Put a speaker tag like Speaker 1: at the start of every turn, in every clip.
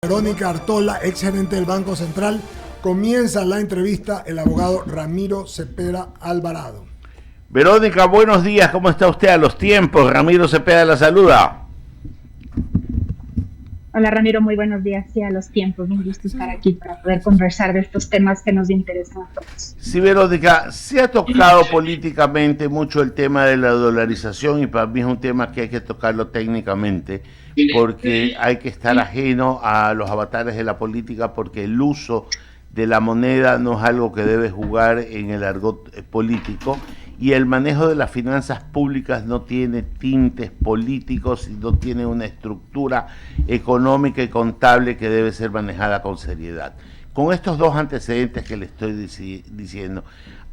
Speaker 1: Verónica Artola, ex gerente del Banco Central. Comienza la entrevista el abogado Ramiro Cepeda Alvarado.
Speaker 2: Verónica, buenos días, ¿cómo está usted a los tiempos? Ramiro Cepeda la saluda.
Speaker 3: Hola Ramiro, muy buenos días, sí, a los tiempos, un gusto estar aquí para poder conversar de estos temas que nos interesan a todos.
Speaker 2: Sí, Verónica, se ha tocado políticamente mucho el tema de la dolarización y para mí es un tema que hay que tocarlo técnicamente porque hay que estar ajeno a los avatares de la política porque el uso de la moneda no es algo que debe jugar en el argot político y el manejo de las finanzas públicas no tiene tintes políticos y no tiene una estructura económica y contable que debe ser manejada con seriedad. Con estos dos antecedentes que le estoy diciendo,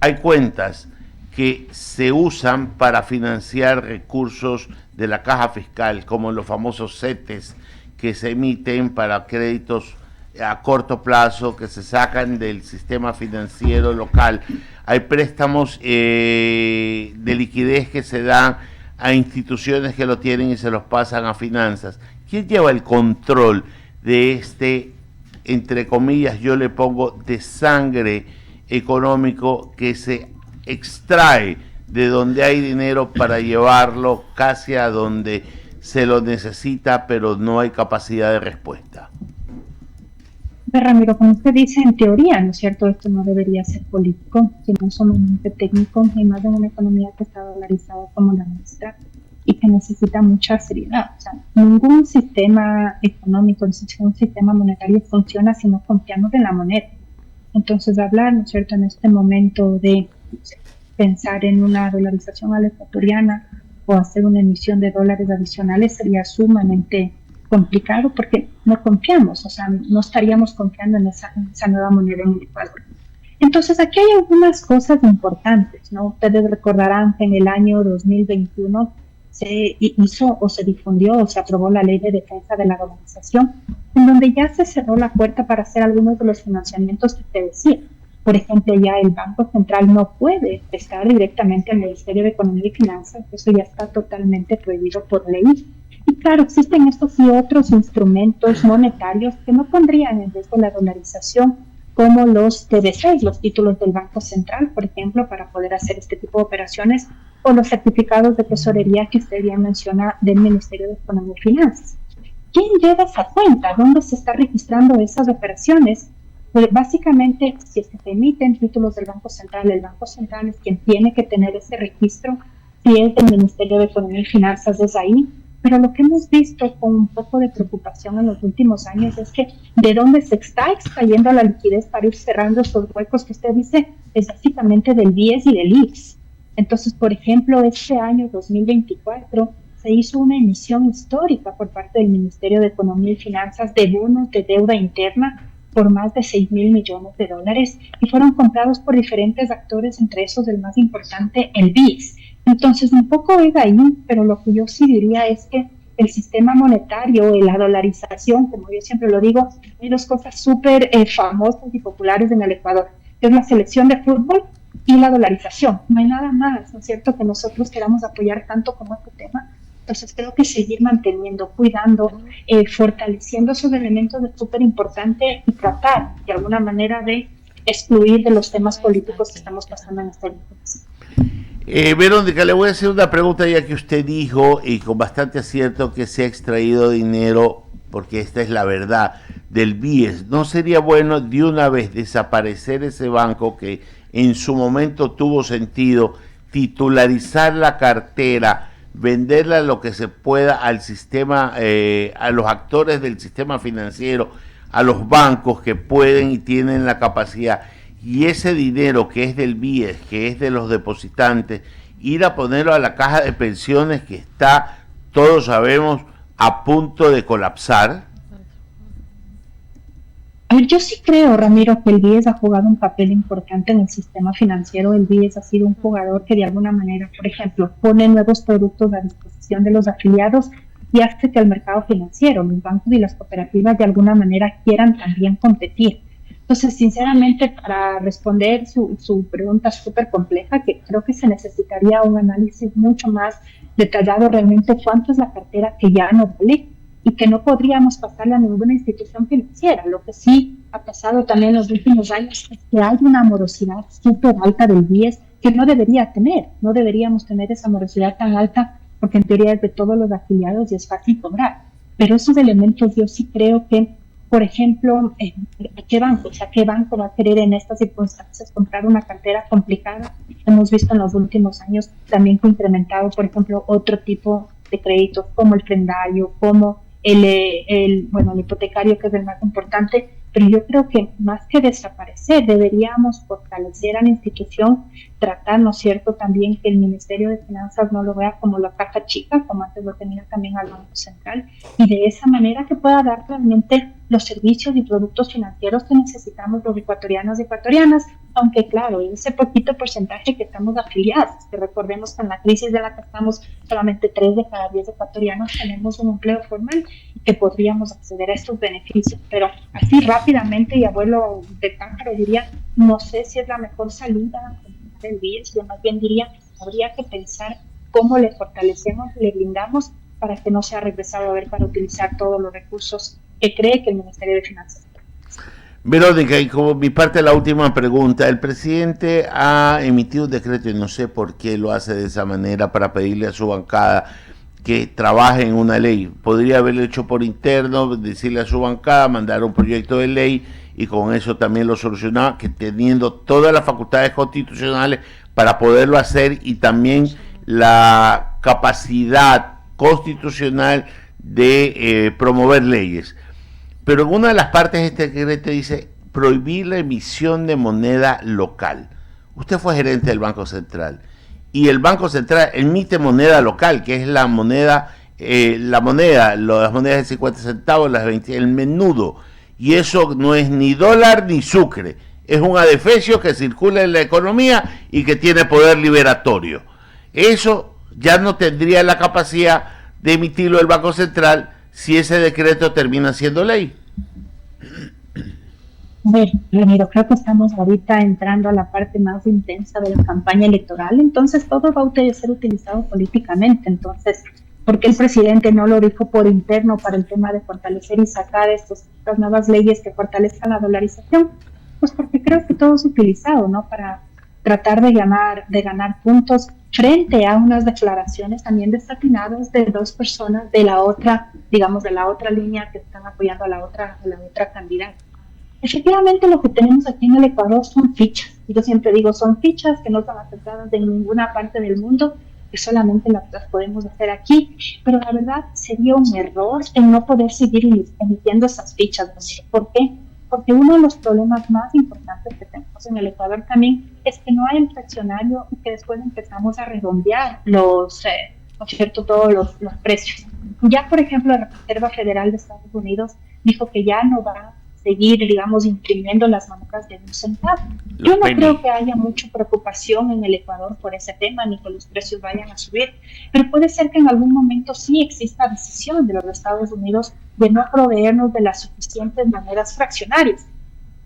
Speaker 2: hay cuentas que se usan para financiar recursos de la caja fiscal, como los famosos CETES que se emiten para créditos a corto plazo que se sacan del sistema financiero local. Hay préstamos de liquidez que se dan a instituciones que lo tienen y se los pasan a finanzas. ¿Quién lleva el control de este, entre comillas, yo le pongo, de sangre económico que se extrae de donde hay dinero para llevarlo casi a donde se lo necesita, pero no hay capacidad de respuesta?
Speaker 3: Ramiro, como usted dice, en teoría, ¿no es cierto? Esto no debería ser político, sino solamente técnico, y más en una economía que está dolarizada como la nuestra y que necesita mucha seriedad. O sea, ningún sistema económico, ningún sistema monetario funciona si no confiamos en la moneda. Entonces, hablar, ¿no es cierto?, en este momento de pensar en una dolarización a la ecuatoriana o hacer una emisión de dólares adicionales sería sumamente complicado porque no confiamos, o sea, no estaríamos confiando en esa nueva moneda en el Ecuador. Entonces, aquí hay algunas cosas importantes, ¿no? Ustedes recordarán que en el año 2021 se hizo o se difundió o se aprobó la Ley de Defensa de la Dolarización, en donde ya se cerró la puerta para hacer algunos de los financiamientos que te decía. Por ejemplo, ya el Banco Central no puede prestar directamente al Ministerio de Economía y Finanzas, eso ya está totalmente prohibido por ley. Y claro, existen estos y otros instrumentos monetarios que no pondrían en riesgo la dolarización, como los TBCs, los títulos del Banco Central, por ejemplo, para poder hacer este tipo de operaciones, o los certificados de tesorería que usted ya menciona del Ministerio de Economía y Finanzas. ¿Quién lleva esa cuenta? ¿Dónde se está registrando esas operaciones? Pues básicamente, si es que se emiten títulos del Banco Central, el Banco Central es quien tiene que tener ese registro. Si es del Ministerio de Economía y Finanzas, es ahí. Pero lo que hemos visto con un poco de preocupación en los últimos años es que de dónde se está extrayendo la liquidez para ir cerrando esos huecos que usted dice es básicamente del BIES y del IPS. Entonces, por ejemplo, este año 2024 se hizo una emisión histórica por parte del Ministerio de Economía y Finanzas de bonos de deuda interna por más de 6,000 millones de dólares y fueron comprados por diferentes actores, entre esos el más importante, el BIS. Entonces, un poco es ahí, pero lo que yo sí diría es que el sistema monetario, la dolarización, como yo siempre lo digo, hay dos cosas súper famosas y populares en el Ecuador, que es la selección de fútbol y la dolarización. No hay nada más, ¿no es cierto?, que nosotros queramos apoyar tanto como este tema. Entonces creo que seguir manteniendo, cuidando, fortaleciendo esos elementos es súper importante y tratar de alguna manera de excluir de los temas políticos que estamos pasando en este momento.
Speaker 2: Verónica, le voy a hacer una pregunta ya que usted dijo, y con bastante acierto, que se ha extraído dinero, porque esta es la verdad, del BIES. ¿No sería bueno de una vez desaparecer ese banco que en su momento tuvo sentido, titularizar la cartera, venderla lo que se pueda al sistema, a los actores del sistema financiero, a los bancos que pueden y tienen la capacidad, y ese dinero que es del BIES, que es de los depositantes, ir a ponerlo a la caja de pensiones que está, todos sabemos, a punto de colapsar?
Speaker 3: A ver, yo sí creo, Ramiro, que el BIES ha jugado un papel importante en el sistema financiero. El BIES ha sido un jugador que de alguna manera, por ejemplo, pone nuevos productos a disposición de los afiliados y hace que el mercado financiero, los bancos y las cooperativas de alguna manera quieran también competir. Entonces, sinceramente, para responder su pregunta súper compleja, que creo que se necesitaría un análisis mucho más detallado realmente cuánto es la cartera que ya no vale y que no podríamos pasarle a ninguna institución financiera. Lo que sí ha pasado también en los últimos años es que hay una morosidad súper alta del BIES que no debería tener. No deberíamos tener esa morosidad tan alta porque en teoría es de todos los afiliados y es fácil cobrar. Pero esos elementos yo sí creo que, por ejemplo, ¿qué banco? O sea, ¿qué banco va a querer en estas circunstancias comprar una cartera complicada? Hemos visto en los últimos años también que ha incrementado, por ejemplo, otro tipo de créditos como el prendario, como el hipotecario, que es el más importante, pero yo creo que más que desaparecer, deberíamos fortalecer a la institución, tratar, ¿no es cierto?, también que el Ministerio de Finanzas no lo vea como la caja chica, como antes lo tenía también al Banco Central, y de esa manera que pueda dar realmente los servicios y productos financieros que necesitamos los ecuatorianos y ecuatorianas, aunque claro, ese poquito porcentaje que estamos afiliados, que recordemos que en la crisis de la que estamos, solamente 3 de cada 10 ecuatorianos tenemos un empleo formal y que podríamos acceder a estos beneficios, pero así rápidamente, y abuelo de pájaro diría, no sé si es la mejor salida del BIES, yo más bien diría, habría que pensar cómo le fortalecemos, le blindamos para que no sea regresado a ver para utilizar todos los recursos que cree que el Ministerio de Finanzas.
Speaker 2: Verónica, y como mi parte de la última pregunta, el presidente ha emitido un decreto y no sé por qué lo hace de esa manera para pedirle a su bancada que trabaje en una ley. Podría haberlo hecho por interno, decirle a su bancada, mandar un proyecto de ley y con eso también lo solucionaba, que teniendo todas las facultades constitucionales para poderlo hacer y también la capacidad constitucional de promover leyes. Pero en una de las partes de este decreto dice prohibir la emisión de moneda local. Usted fue gerente del Banco Central y el Banco Central emite moneda local, que es las monedas de 50 centavos, las 20, el menudo. Y eso no es ni dólar ni sucre. Es un adefesio que circula en la economía y que tiene poder liberatorio. Eso ya no tendría la capacidad de emitirlo el Banco Central si ese decreto termina siendo ley.
Speaker 3: Ramiro, creo que estamos ahorita entrando a la parte más intensa de la campaña electoral, entonces todo va a ser utilizado políticamente. Entonces, ¿por qué el presidente no lo dijo por interno para el tema de fortalecer y sacar estas nuevas leyes que fortalezcan la dolarización? Pues porque creo que todo es utilizado, ¿no?, para tratar de ganar puntos frente a unas declaraciones también desatinadas de dos personas de la otra, digamos, de la otra línea que están apoyando a la otra candidata. Efectivamente, lo que tenemos aquí en el Ecuador son fichas. Yo siempre digo, son fichas que no están aceptadas de ninguna parte del mundo, que solamente las podemos hacer aquí. Pero la verdad sería un error en no poder seguir emitiendo esas fichas. ¿Por qué? Porque uno de los problemas más importantes que tenemos en el Ecuador también es que no hay un fraccionario y que después empezamos a redondear ¿no es cierto?, todos los precios. Ya, por ejemplo, la Reserva Federal de Estados Unidos dijo que ya no va a seguir, digamos, imprimiendo las monedas de 1 centavo. Yo no creo que haya mucha preocupación en el Ecuador por ese tema, ni que los precios vayan a subir, pero puede ser que en algún momento sí exista decisión de los Estados Unidos de no proveernos de las suficientes monedas fraccionarias.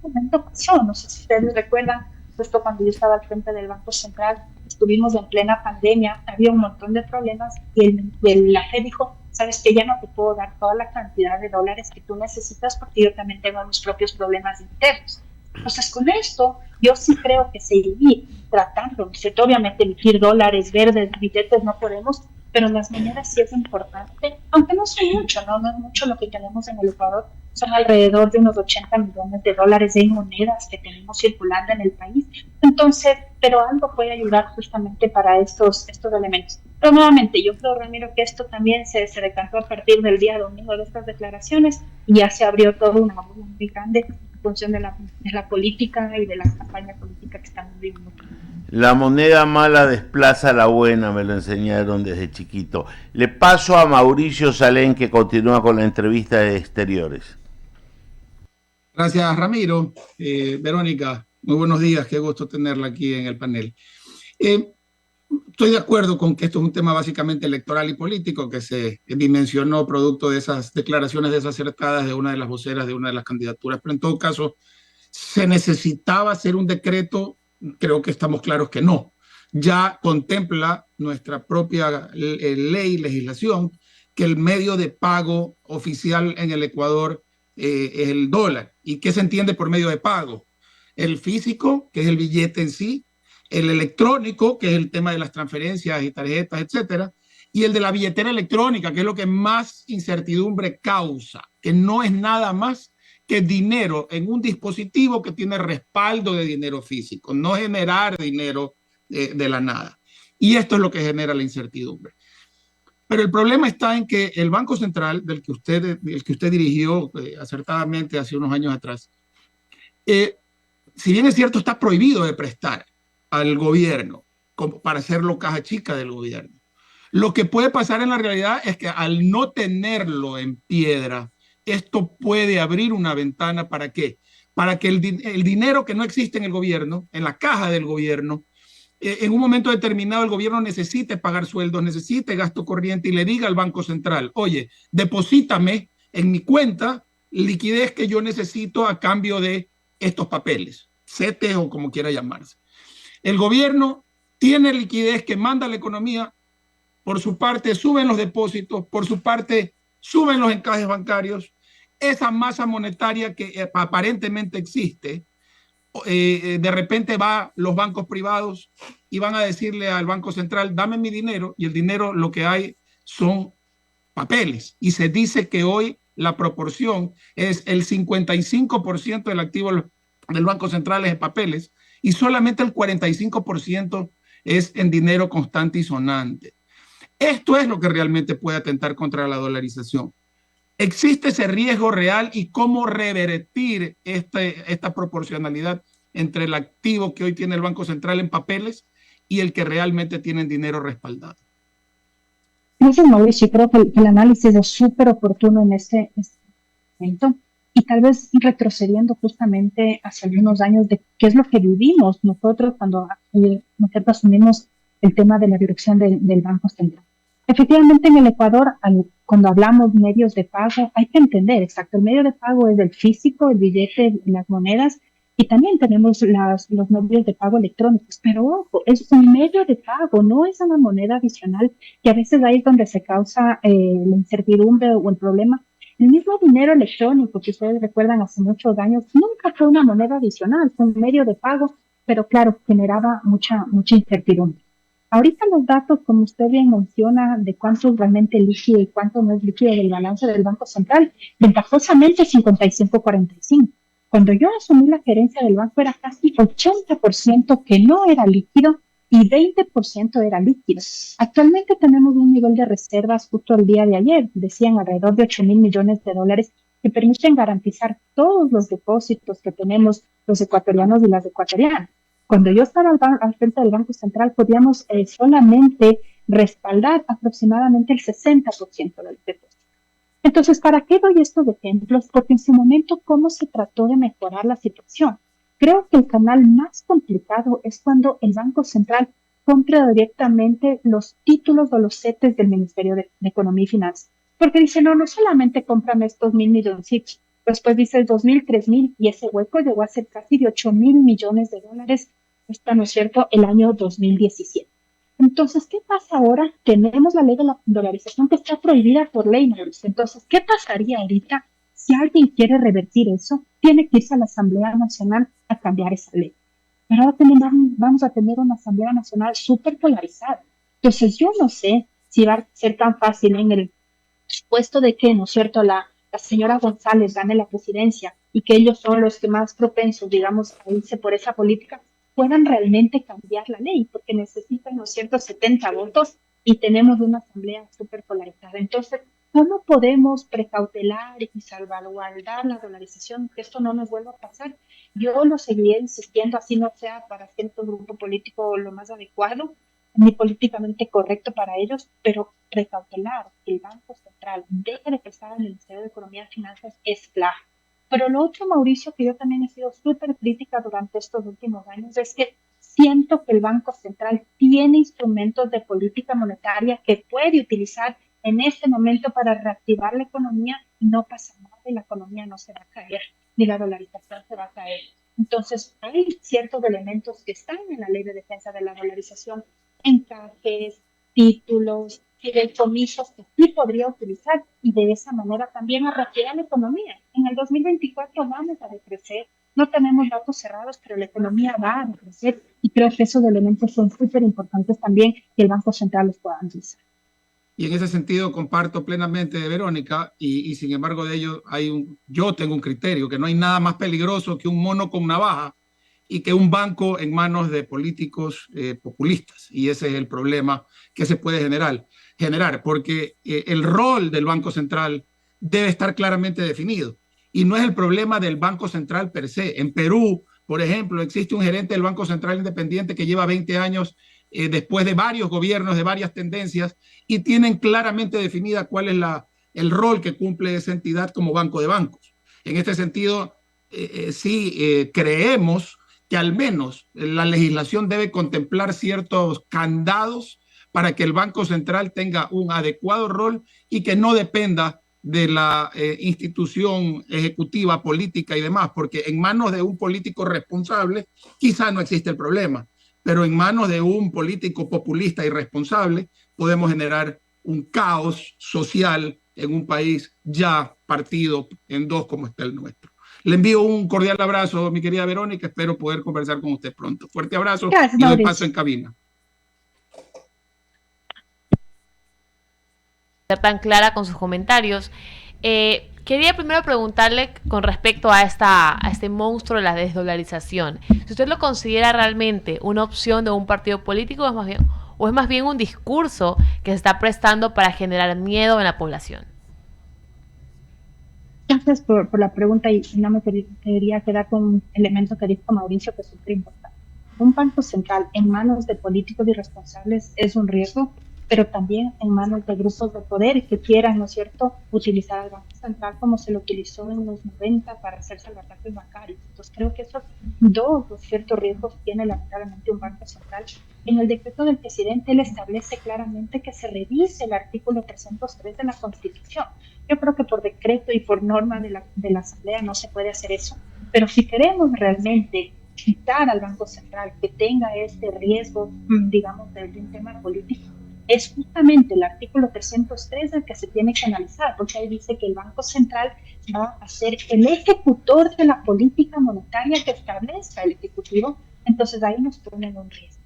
Speaker 3: Un momento pasó, no sé si ustedes recuerdan, justo cuando yo estaba al frente del Banco Central, estuvimos en plena pandemia, había un montón de problemas y la FED dijo, sabes que ya no te puedo dar toda la cantidad de dólares que tú necesitas porque yo también tengo mis propios problemas internos. Entonces, con esto, yo sí creo que seguir tratando, ¿no es cierto? Obviamente emitir dólares verdes, billetes no podemos, pero las monedas sí es importante, aunque no son mucho, no es mucho lo que tenemos en el Ecuador, son alrededor de unos 80 millones de dólares en monedas que tenemos circulando en el país. Entonces, pero algo puede ayudar justamente para estos elementos. Pero nuevamente, yo creo, Ramiro, que esto también se decantó a partir del día domingo de estas declaraciones y ya se abrió toda una bomba muy grande en función de la política y de la campaña política que estamos viviendo.
Speaker 2: La moneda mala desplaza a la buena, me lo enseñaron desde chiquito. Le paso a Mauricio Salén, que continúa con la entrevista de Exteriores.
Speaker 4: Gracias, Ramiro. Verónica, muy buenos días, qué gusto tenerla aquí en el panel. Estoy de acuerdo con que esto es un tema básicamente electoral y político que se dimensionó producto de esas declaraciones desacertadas de una de las voceras de una de las candidaturas, pero en todo caso, ¿se necesitaba hacer un decreto? Creo que estamos claros que no. Ya contempla nuestra propia legislación, que el medio de pago oficial en el Ecuador es el dólar. ¿Y qué se entiende por medio de pago? El físico, que es el billete en sí, el electrónico, que es el tema de las transferencias y tarjetas, etcétera, y el de la billetera electrónica, que es lo que más incertidumbre causa, que no es nada más que dinero en un dispositivo que tiene respaldo de dinero físico, no generar dinero de la nada. Y esto es lo que genera la incertidumbre. Pero el problema está en que el Banco Central, el que usted dirigió acertadamente hace unos años atrás, si bien es cierto, está prohibido de prestar al gobierno para hacerlo caja chica del gobierno. Lo que puede pasar en la realidad es que al no tenerlo en piedra, esto puede abrir una ventana ¿para qué? Para que el dinero que no existe en el gobierno, en la caja del gobierno, en un momento determinado el gobierno necesite pagar sueldos, necesite gasto corriente y le diga al Banco Central, oye, deposítame en mi cuenta liquidez que yo necesito a cambio de estos papeles, CETES o como quiera llamarse. El gobierno tiene liquidez que manda a la economía, por su parte suben los depósitos, por su parte suben los encajes bancarios, esa masa monetaria que aparentemente existe, de repente va los bancos privados y van a decirle al Banco Central, dame mi dinero, y el dinero lo que hay son papeles. Y se dice que hoy la proporción es el 55% del activo del Banco Central es en papeles y solamente el 45% es en dinero constante y sonante. Esto es lo que realmente puede atentar contra la dolarización. ¿Existe ese riesgo real y cómo revertir esta proporcionalidad entre el activo que hoy tiene el Banco Central en papeles y el que realmente tiene dinero respaldado?
Speaker 3: Gracias, Mauricio. Creo que el análisis es súper oportuno en este momento y tal vez retrocediendo justamente hace algunos años de qué es lo que vivimos nosotros cuando nosotros asumimos el tema de la dirección del Banco Central. Efectivamente, en el Ecuador, cuando hablamos medios de pago, hay que entender, exacto, el medio de pago es el físico, el billete, las monedas, y también tenemos los medios de pago electrónicos. Pero ojo, es un medio de pago, no es una moneda adicional, y a veces ahí es donde se causa la incertidumbre o el problema. El mismo dinero electrónico que ustedes recuerdan hace muchos años nunca fue una moneda adicional, fue un medio de pago, pero claro, generaba mucha incertidumbre. Ahorita los datos, como usted bien menciona, de cuánto es realmente líquido y cuánto no es líquido del balance del Banco Central, ventajosamente 55-45. Cuando yo asumí la gerencia del banco era casi 80% que no era líquido y 20% era líquido. Actualmente tenemos un nivel de reservas justo el día de ayer, decían alrededor de 8 mil millones de dólares que permiten garantizar todos los depósitos que tenemos los ecuatorianos y las ecuatorianas. Cuando yo estaba al frente del Banco Central, podíamos solamente respaldar aproximadamente el 60% del depósito. Entonces, ¿para qué doy estos ejemplos? Porque en su momento, ¿cómo se trató de mejorar la situación? Creo que el canal más complicado es cuando el Banco Central compra directamente los títulos o los CETES del Ministerio de Economía y Finanzas. Porque dice, no solamente cómprame estos 1.000 milloncitos, después dice 2.000, 3.000, y ese hueco llegó a ser casi de 8.000 millones de dólares, ¿no es cierto?, el año 2017. Entonces, ¿qué pasa ahora? Tenemos la ley de la dolarización que está prohibida por ley, Mauricio. Entonces, ¿qué pasaría ahorita si alguien quiere revertir eso? Tiene que irse a la Asamblea Nacional a cambiar esa ley. Pero ahora vamos a tener una Asamblea Nacional súper polarizada. Entonces, yo no sé si va a ser tan fácil en el supuesto de que, ¿no es cierto?, la señora González gane la presidencia y que ellos son los que más propensos, digamos, a irse por esa política, puedan realmente cambiar la ley, porque necesitan, ¿no es cierto?, 70 votos y tenemos una asamblea súper polarizada. Entonces, ¿cómo podemos precautelar y salvaguardar la dolarización, que esto no nos vuelva a pasar? Yo lo seguiré insistiendo, así no sea para cierto grupo político lo más adecuado, ni políticamente correcto para ellos, pero precautelar que el Banco Central deje de prestar al Ministerio de Economía y Finanzas es clave. Pero lo otro, Mauricio, que yo también he sido súper crítica durante estos últimos años, es que siento que el Banco Central tiene instrumentos de política monetaria que puede utilizar en este momento para reactivar la economía y no pasa nada y la economía no se va a caer, ni la dolarización se va a caer. Entonces, hay ciertos elementos que están en la ley de defensa de la dolarización, encajes, títulos, fideicomisos que sí podría utilizar y de esa manera también a reactivar la economía. En el 2024 vamos a decrecer, no tenemos datos cerrados, pero la economía va a decrecer y creo que esos elementos son súper importantes también que el Banco Central los pueda analizar.
Speaker 4: Y en ese sentido comparto plenamente de Verónica y sin embargo de ello yo tengo un criterio que no hay nada más peligroso que un mono con navaja y que un banco en manos de políticos populistas. Y ese es el problema que se puede generar porque el rol del Banco Central debe estar claramente definido. Y no es el problema del Banco Central per se. En Perú, por ejemplo, existe un gerente del Banco Central independiente que lleva 20 años después de varios gobiernos, de varias tendencias, y tienen claramente definida cuál es el rol que cumple esa entidad como banco de bancos. En este sentido, sí creemos que al menos la legislación debe contemplar ciertos candados para que el Banco Central tenga un adecuado rol y que no dependa de la institución ejecutiva, política y demás, porque en manos de un político responsable quizá no existe el problema, pero en manos de un político populista irresponsable podemos generar un caos social en un país ya partido en dos como está el nuestro. Le envío un cordial abrazo, mi querida Verónica, espero poder conversar con usted pronto. Fuerte abrazo.
Speaker 3: Gracias,
Speaker 4: y doy paso en cabina.
Speaker 5: Tan clara con sus comentarios. Quería primero preguntarle con respecto a este monstruo de la desdolarización. Si usted lo considera realmente una opción de un partido político o es más bien un discurso que se está prestando para generar miedo en la población.
Speaker 3: Gracias por la pregunta y no me quería quedar con un elemento que dijo Mauricio que es súper importante. Un banco central en manos de políticos irresponsables es un riesgo, pero también en manos de grupos de poder que quieran, ¿no es cierto?, utilizar al Banco Central como se lo utilizó en los 90 para hacer salvatajes bancarios. Entonces creo que esos dos ciertos riesgos tiene lamentablemente un Banco Central. En el decreto del presidente él establece claramente que se revise el artículo 303 de la Constitución. Yo creo que por decreto y por norma de la Asamblea no se puede hacer eso, pero si queremos realmente quitar al Banco Central que tenga este riesgo, digamos, de un tema político, es justamente el artículo 303 el que se tiene que analizar, porque ahí dice que el Banco Central va a ser el ejecutor de la política monetaria que establezca el Ejecutivo, entonces ahí nos ponen un riesgo.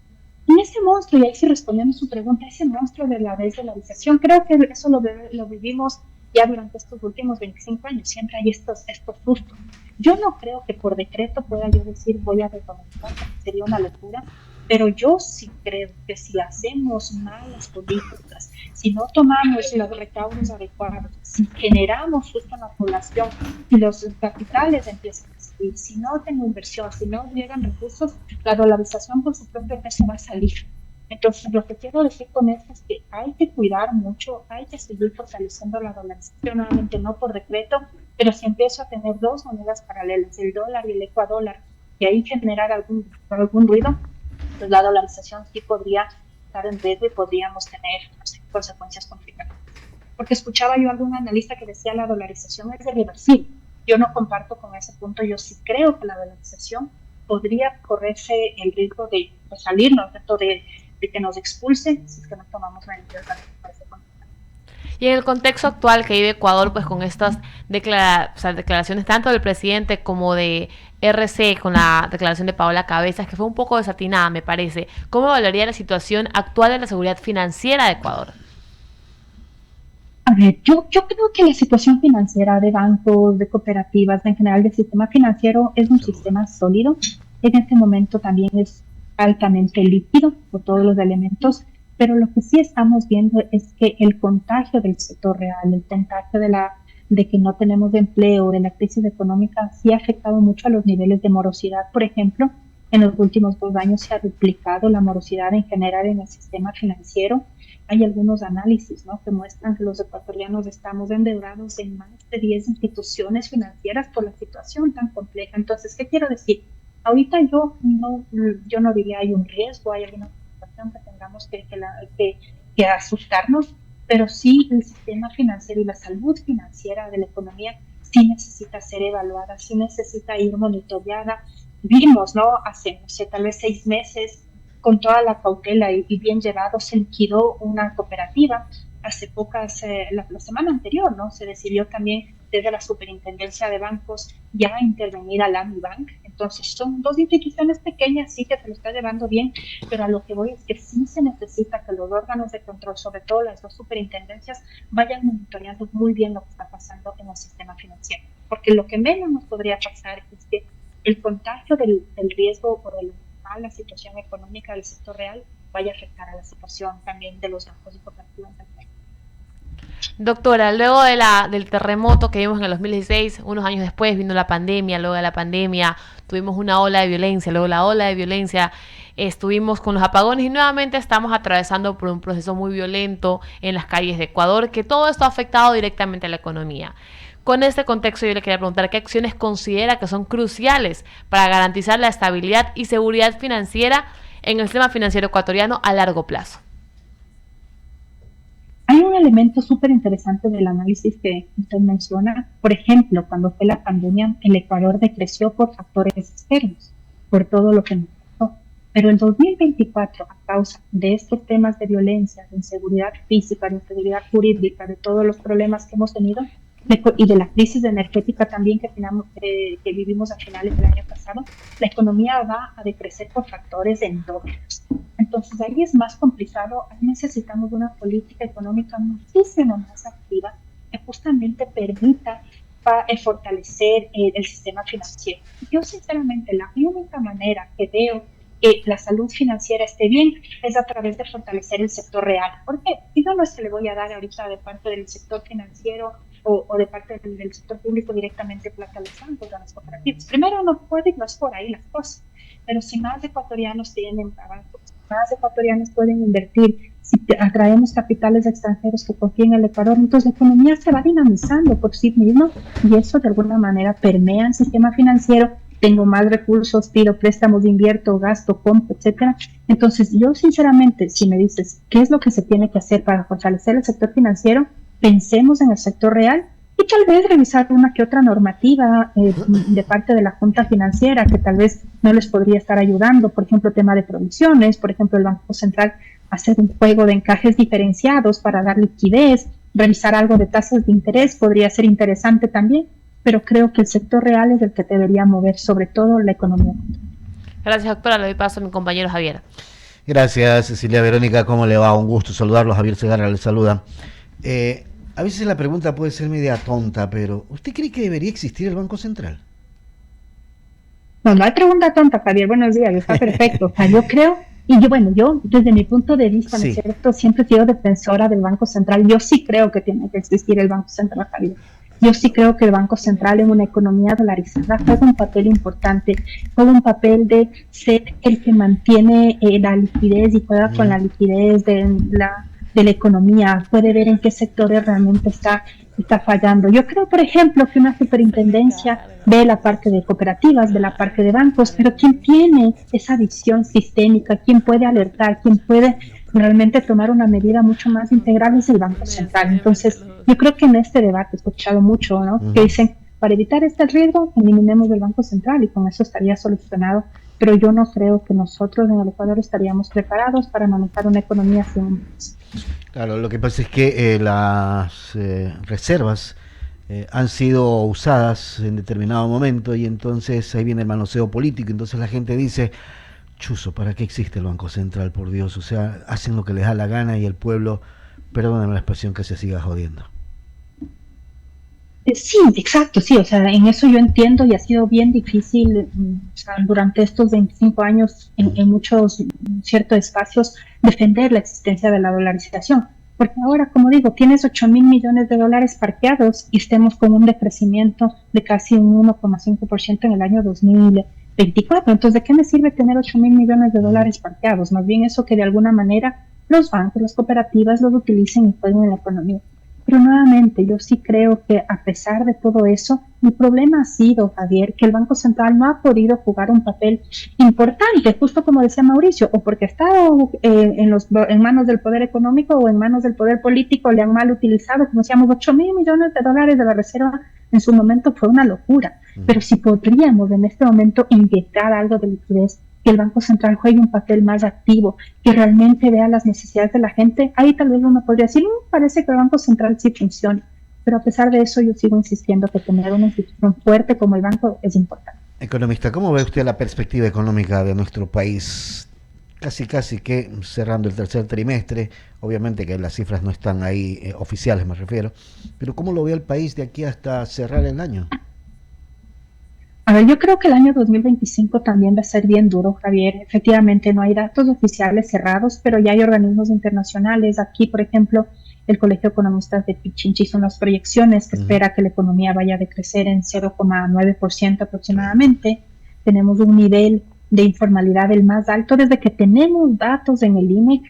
Speaker 3: Y ese monstruo, y ahí sí respondiendo a su pregunta, ese monstruo de la desdolarización, creo que eso lo vivimos ya durante estos últimos 25 años, siempre hay estos sustos. Yo no creo que por decreto pueda yo decir voy a desdolarizar, sería una locura. Pero yo sí creo que si hacemos malas políticas, si no tomamos los recaudos adecuados, si generamos justo en la población, si los capitales empiezan a subir, si no tengo inversión, si no llegan recursos, la dolarización por su propio peso va a salir. Entonces, lo que quiero decir con esto es que hay que cuidar mucho, hay que seguir fortaleciendo la dolarización, nuevamente no por decreto, pero si empiezo a tener dos monedas paralelas, el dólar y el ecuadólar, y ahí generar algún ruido, pues la dolarización sí podría estar en riesgo y podríamos tener, no sé, consecuencias complicadas. Porque escuchaba yo a algún analista que decía la dolarización es irreversible. Yo no comparto con ese punto, yo sí creo que la dolarización podría correrse el riesgo de salirnos de que nos expulsen si es que no tomamos medidas para ese contexto.
Speaker 5: Y en el contexto actual que vive Ecuador, pues con estas declaraciones tanto del presidente como de RC, con la declaración de Paola Cabezas, que fue un poco desatinada, me parece, ¿cómo evaluaría la situación actual de la seguridad financiera de Ecuador?
Speaker 3: A ver, yo creo que la situación financiera de bancos, de cooperativas, en general del sistema financiero es un sistema sólido. En este momento también es altamente líquido por todos los elementos, pero lo que sí estamos viendo es que el contagio del sector real, el contagio de que no tenemos empleo, de la crisis económica, sí ha afectado mucho a los niveles de morosidad. Por ejemplo, en los últimos 2 años se ha duplicado la morosidad en general en el sistema financiero. Hay algunos análisis, ¿no?, que muestran que los ecuatorianos estamos endeudados en más de 10 instituciones financieras por la situación tan compleja. Entonces, ¿qué quiero decir? Ahorita yo no diría hay un riesgo, hay alguna situación que tengamos que asustarnos, pero sí el sistema financiero y la salud financiera de la economía sí necesita ser evaluada, sí necesita ir monitoreada. Vimos, ¿no?, hace, no sé, tal vez 6 meses, con toda la cautela y bien llevado, se liquidó una cooperativa la semana anterior, ¿no? Se decidió también desde la Superintendencia de Bancos ya intervenir al AMIBank. Entonces son dos instituciones pequeñas, sí que se lo está llevando bien, pero a lo que voy es que sí se necesita que los órganos de control, sobre todo las dos superintendencias, vayan monitoreando muy bien lo que está pasando en el sistema financiero. Porque lo que menos nos podría pasar es que el contagio del riesgo o de la mala situación económica del sector real vaya a afectar a la situación también de los bancos y cooperativas del país.
Speaker 5: Doctora, luego del terremoto que vimos en el 2016, unos años después vino la pandemia, luego de la pandemia tuvimos una ola de violencia, luego la ola de violencia estuvimos con los apagones y nuevamente estamos atravesando por un proceso muy violento en las calles de Ecuador, que todo esto ha afectado directamente a la economía. Con este contexto yo le quería preguntar qué acciones considera que son cruciales para garantizar la estabilidad y seguridad financiera en el sistema financiero ecuatoriano a largo plazo.
Speaker 3: Hay un elemento súper interesante del análisis que usted menciona. Por ejemplo, cuando fue la pandemia, el Ecuador decreció por factores externos, por todo lo que nos pasó. Pero en 2024, a causa de estos temas de violencia, de inseguridad física, de inseguridad jurídica, de todos los problemas que hemos tenido, y de la crisis energética también que vivimos a finales del año pasado, la economía va a decrecer por factores endógenos. Entonces ahí es más complicado, ahí necesitamos una política económica muchísimo más activa que justamente permita fortalecer el sistema financiero. Yo sinceramente la única manera que veo que la salud financiera esté bien es a través de fortalecer el sector real. ¿Por qué? Y no es que le voy a dar ahorita de parte del sector financiero o de parte del sector público directamente plata a los bancos, a las cooperativas. Primero no puede y no es por ahí las cosas, pero si más ecuatorianos tienen trabajo, si más ecuatorianos pueden invertir, si atraemos capitales extranjeros que confíen en el Ecuador, entonces la economía se va dinamizando por sí mismo y eso de alguna manera permea el sistema financiero. Tengo más recursos, pido préstamos, invierto, gasto, compro, etcétera. Entonces yo sinceramente, si me dices qué es lo que se tiene que hacer para fortalecer el sector financiero, pensemos en el sector real y tal vez revisar una que otra normativa de parte de la Junta Financiera que tal vez no les podría estar ayudando, por ejemplo, tema de provisiones, por ejemplo, el Banco Central hacer un juego de encajes diferenciados para dar liquidez, revisar algo de tasas de interés podría ser interesante también, pero creo que el sector real es el que debería mover sobre todo la economía.
Speaker 5: Gracias, doctora. Le doy paso a mi compañero Javier.
Speaker 6: Gracias, Cecilia. Verónica, ¿cómo le va? Un gusto saludarlo. Javier Segarra le saluda. A veces la pregunta puede ser media tonta, pero ¿usted cree que debería existir el Banco Central?
Speaker 3: No hay pregunta tonta, Javier. Buenos días, está perfecto. O sea, yo creo, yo desde mi punto de vista, ¿no es cierto? Siempre he sido defensora del Banco Central. Yo sí creo que tiene que existir el Banco Central, Javier. Yo sí creo que el Banco Central en una economía dolarizada juega un papel importante, juega un papel de ser el que mantiene la liquidez y juega con la liquidez de la economía, puede ver en qué sectores realmente está fallando. Yo creo, por ejemplo, que una superintendencia ve la parte de cooperativas, ve la parte de bancos, pero quien tiene esa visión sistémica, quien puede alertar, quien puede realmente tomar una medida mucho más integral es el Banco Central. Entonces, yo creo que en este debate he escuchado mucho, ¿no? Que dicen, para evitar este riesgo, eliminemos el Banco Central y con eso estaría solucionado. Pero yo no creo que nosotros en el Ecuador estaríamos preparados para manejar una economía sin eso.
Speaker 6: Claro, lo que pasa es que las reservas han sido usadas en determinado momento y entonces ahí viene el manoseo político. Entonces la gente dice, chuzo, ¿para qué existe el Banco Central? Por Dios, o sea, hacen lo que les da la gana y el pueblo, perdónenme la expresión, que se siga jodiendo.
Speaker 3: Sí, exacto, sí, o sea, en eso yo entiendo y ha sido bien difícil o sea, durante estos 25 años en muchos ciertos espacios defender la existencia de la dolarización, porque ahora, como digo, tienes 8.000 millones de dólares parqueados y estemos con un decrecimiento de casi un 1,5% en el año 2024, entonces, ¿de qué me sirve tener 8.000 millones de dólares parqueados? Más bien eso que de alguna manera los bancos, las cooperativas los utilicen y jueguen en la economía. Pero nuevamente, yo sí creo que a pesar de todo eso, el problema ha sido, Javier, que el Banco Central no ha podido jugar un papel importante, justo como decía Mauricio, o porque ha estado en manos del poder económico o en manos del poder político, le han mal utilizado, como decíamos, 8.000 millones de dólares de la reserva en su momento fue una locura. Pero si podríamos en este momento inyectar algo de liquidez, que el Banco Central juegue un papel más activo, que realmente vea las necesidades de la gente, ahí tal vez uno podría decir, parece que el Banco Central sí funciona, pero a pesar de eso yo sigo insistiendo que tener una institución fuerte como el banco es importante.
Speaker 6: Economista, ¿cómo ve usted la perspectiva económica de nuestro país? Casi que cerrando el tercer trimestre, obviamente que las cifras no están ahí oficiales, me refiero, pero ¿cómo lo ve el país de aquí hasta cerrar el año?
Speaker 3: A ver, yo creo que el año 2025 también va a ser bien duro, Javier. Efectivamente, no hay datos oficiales cerrados, pero ya hay organismos internacionales. Aquí, por ejemplo, el Colegio de Economistas de Pichinchi hizo unas proyecciones que espera que la economía vaya a decrecer en 0,9% aproximadamente. Tenemos un nivel de informalidad el más alto desde que tenemos datos en el INEC.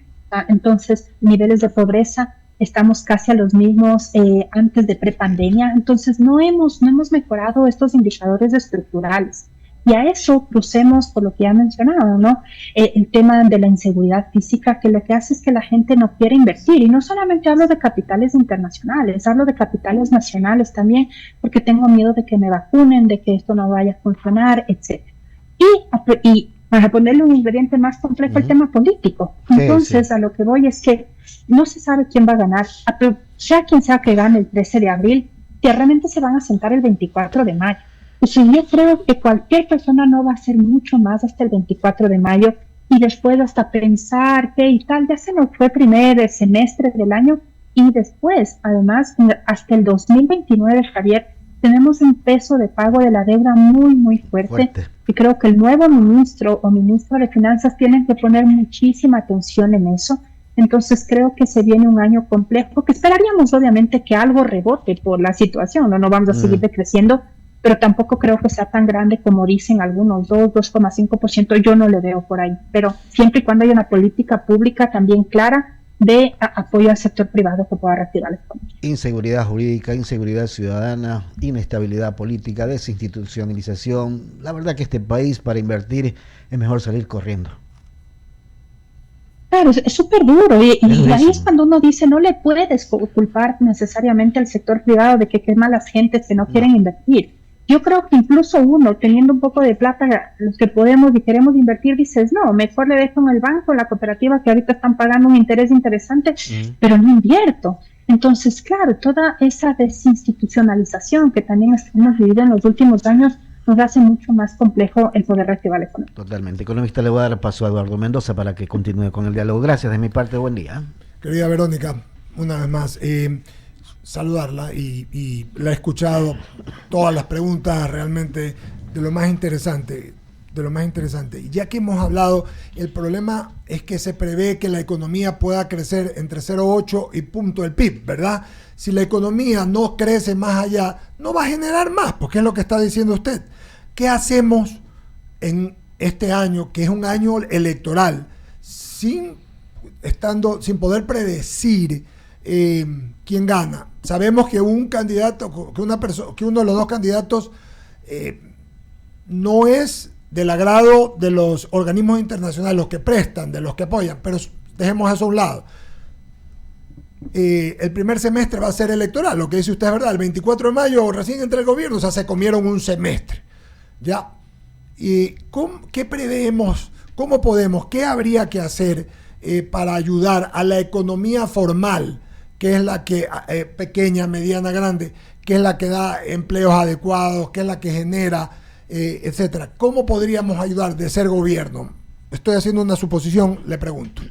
Speaker 3: Entonces, niveles de pobreza estamos casi a los mismos antes de prepandemia, entonces no hemos mejorado estos indicadores estructurales. Y a eso crucemos por lo que ya he mencionado, ¿no? El tema de la inseguridad física, que lo que hace es que la gente no quiere invertir. Y no solamente hablo de capitales internacionales, hablo de capitales nacionales también, porque tengo miedo de que me vacunen, de que esto no vaya a funcionar, etc. Y para ponerle un ingrediente más complejo, el tema político. Entonces, a lo que voy es que no se sabe quién va a ganar, sea quien sea que gane el 13 de abril, que realmente se van a sentar el 24 de mayo. Y si yo creo que cualquier persona no va a hacer mucho más hasta el 24 de mayo y después hasta pensar que y tal, ya se nos fue primer semestre del año y después, además, hasta el 2029, Javier, tenemos un peso de pago de la deuda muy fuerte. Y creo que el nuevo ministro o ministro de Finanzas tienen que poner muchísima atención en eso. Entonces creo que se viene un año complejo, que esperaríamos obviamente que algo rebote por la situación, no vamos a seguir decreciendo, pero tampoco creo que sea tan grande como dicen algunos, 2,5%, yo no le veo por ahí. Pero siempre y cuando haya una política pública también clara de apoyo al sector privado que pueda reactivar la economía.
Speaker 6: Inseguridad jurídica, inseguridad ciudadana, inestabilidad política, desinstitucionalización. La verdad que este país para invertir es mejor salir corriendo.
Speaker 3: Claro, es súper duro y ahí es cuando uno dice no le puedes culpar necesariamente al sector privado de que quema a las gentes que no quieren invertir. Yo creo que incluso uno, teniendo un poco de plata, los que podemos y queremos invertir, dices, no, mejor le dejo en el banco, la cooperativa que ahorita están pagando un interés interesante, pero no invierto. Entonces, claro, toda esa desinstitucionalización que también hemos vivido en los últimos años nos hace mucho más complejo el poder reactivar la economía.
Speaker 6: Totalmente. Economista, le voy a dar paso a Eduardo Mendoza para que continúe con el diálogo. Gracias de mi parte, buen día.
Speaker 1: Querida Verónica, una vez más, saludarla y la he escuchado todas las preguntas realmente de lo más interesante. Y ya que hemos hablado, el problema es que se prevé que la economía pueda crecer entre 0,8 y punto del PIB, ¿verdad? Si la economía no crece más allá, no va a generar más, porque es lo que está diciendo usted. ¿Qué hacemos en este año, que es un año electoral, sin poder predecir quién gana? Sabemos que un candidato, que uno de los dos candidatos no es del agrado de los organismos internacionales, los que prestan, de los que apoyan, pero dejemos eso a un lado. El primer semestre va a ser electoral, lo que dice usted es verdad, el 24 de mayo recién entra el gobierno, o sea, se comieron un semestre, ¿ya? ¿Y qué preveemos, cómo podemos, qué habría que hacer para ayudar a la economía formal, que es la que, pequeña, mediana, grande, que es la que da empleos adecuados, que es la que genera, etcétera? ¿Cómo podríamos ayudar de ser gobierno? Estoy haciendo una suposición, le pregunto.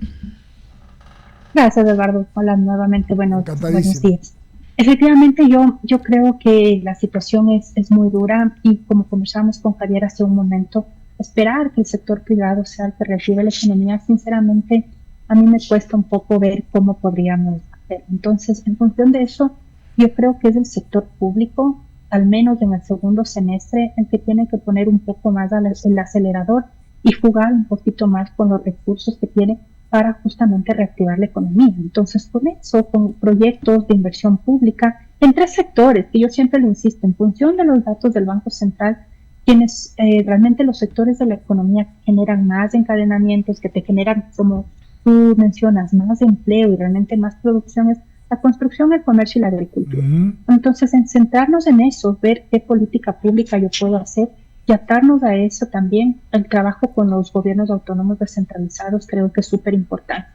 Speaker 3: Gracias, Eduardo. Hola, nuevamente, buenos días. Efectivamente, yo creo que la situación es muy dura y como conversamos con Javier hace un momento, esperar que el sector privado sea el que reactive la economía, sinceramente, a mí me cuesta un poco ver cómo podríamos hacer. Entonces, en función de eso, yo creo que es el sector público, al menos en el segundo semestre, el que tiene que poner un poco más el acelerador y jugar un poquito más con los recursos que tiene para justamente reactivar la economía. Entonces, con eso, con proyectos de inversión pública en tres sectores, que yo siempre le insisto, en función de los datos del Banco Central, quienes realmente los sectores de la economía generan más encadenamientos, que te generan, como tú mencionas, más empleo y realmente más producción, es la construcción, el comercio y la agricultura. Entonces, en centrarnos en eso, ver qué política pública yo puedo hacer y atarnos a eso también. El trabajo con los gobiernos autónomos descentralizados creo que es súper importante.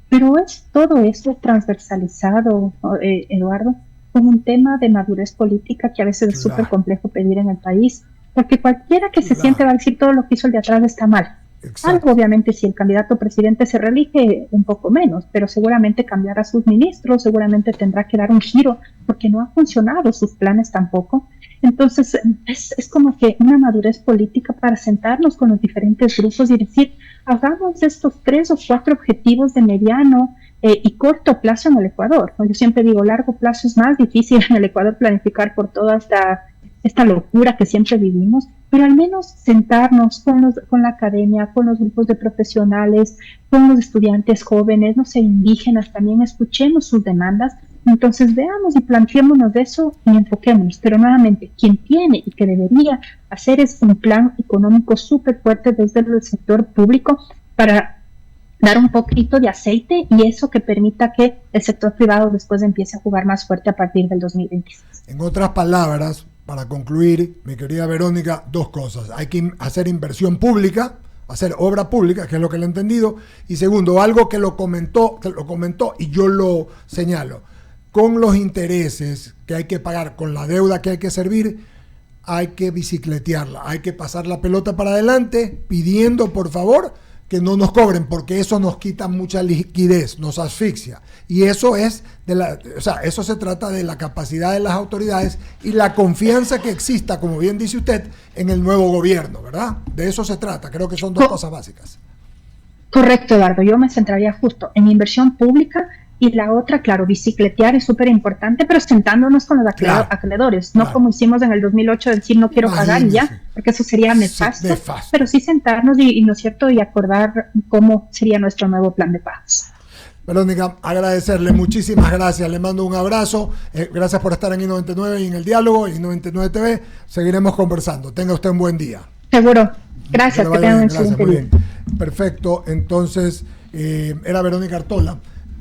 Speaker 3: Pero es todo esto transversalizado, Eduardo, con un tema de madurez política que a veces es súper complejo pedir en el país, porque cualquiera que se siente va a decir todo lo que hizo el de atrás está mal. Algo, obviamente, si el candidato presidente se reelige, un poco menos, pero seguramente cambiará sus ministros, seguramente tendrá que dar un giro, porque no ha funcionado sus planes tampoco. Entonces, es como que una madurez política para sentarnos con los diferentes grupos y decir, hagamos estos 3 o 4 objetivos de mediano y corto plazo en el Ecuador. Yo siempre digo, largo plazo es más difícil en el Ecuador planificar por toda esta locura que siempre vivimos, pero al menos sentarnos con la academia, con los grupos de profesionales, con los estudiantes jóvenes, no sé, indígenas también, escuchemos sus demandas. Entonces veamos y planteémonos de eso y enfoquémonos, pero nuevamente, quien tiene y que debería hacer es un plan económico súper fuerte desde el sector público para dar un poquito de aceite y eso que permita que el sector privado después empiece a jugar más fuerte a partir del 2026.
Speaker 1: En otras palabras, para concluir, mi querida Verónica, 2 cosas. Hay que hacer inversión pública, hacer obra pública, que es lo que le he entendido, y segundo, algo que lo comentó y yo lo señalo. Con los intereses que hay que pagar, con la deuda que hay que servir, hay que bicicletearla, hay que pasar la pelota para adelante pidiendo por favor que no nos cobren, porque eso nos quita mucha liquidez, nos asfixia. Y eso es eso se trata de la capacidad de las autoridades y la confianza que exista, como bien dice usted, en el nuevo gobierno, ¿verdad? De eso se trata, creo que son 2 cosas básicas.
Speaker 3: Correcto, Eduardo, yo me centraría justo en inversión pública. Y la otra, claro, bicicletear es súper importante, pero sentándonos con los acreedores, no como hicimos en el 2008, decir no quiero pagar y ya, porque eso sería nefasto, pero sí sentarnos y ¿no es cierto? Y acordar cómo sería nuestro nuevo plan de paz.
Speaker 1: Verónica, agradecerle, muchísimas gracias, le mando un abrazo, gracias por estar en I99 y en el diálogo, en I99 TV, seguiremos conversando, tenga usted un buen día.
Speaker 3: Seguro, gracias, que tengan un excelente día.
Speaker 1: Perfecto, entonces era Verónica Artola.